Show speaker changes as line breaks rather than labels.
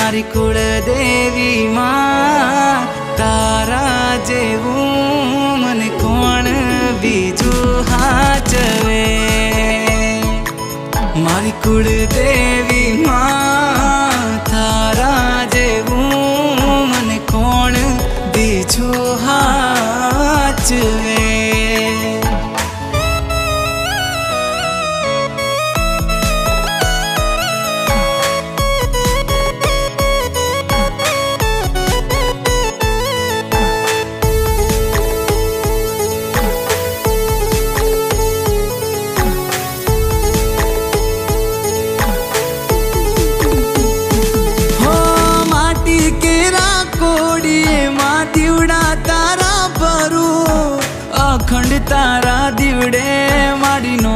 મારી કુળદેવી માં તારા જેવું મને કોણ બીજું હાચવે મારી કુળદેવી માં તારા જેવું મને કોણ બીજું હાચવે અખંડ તારા દીવડે માડીનો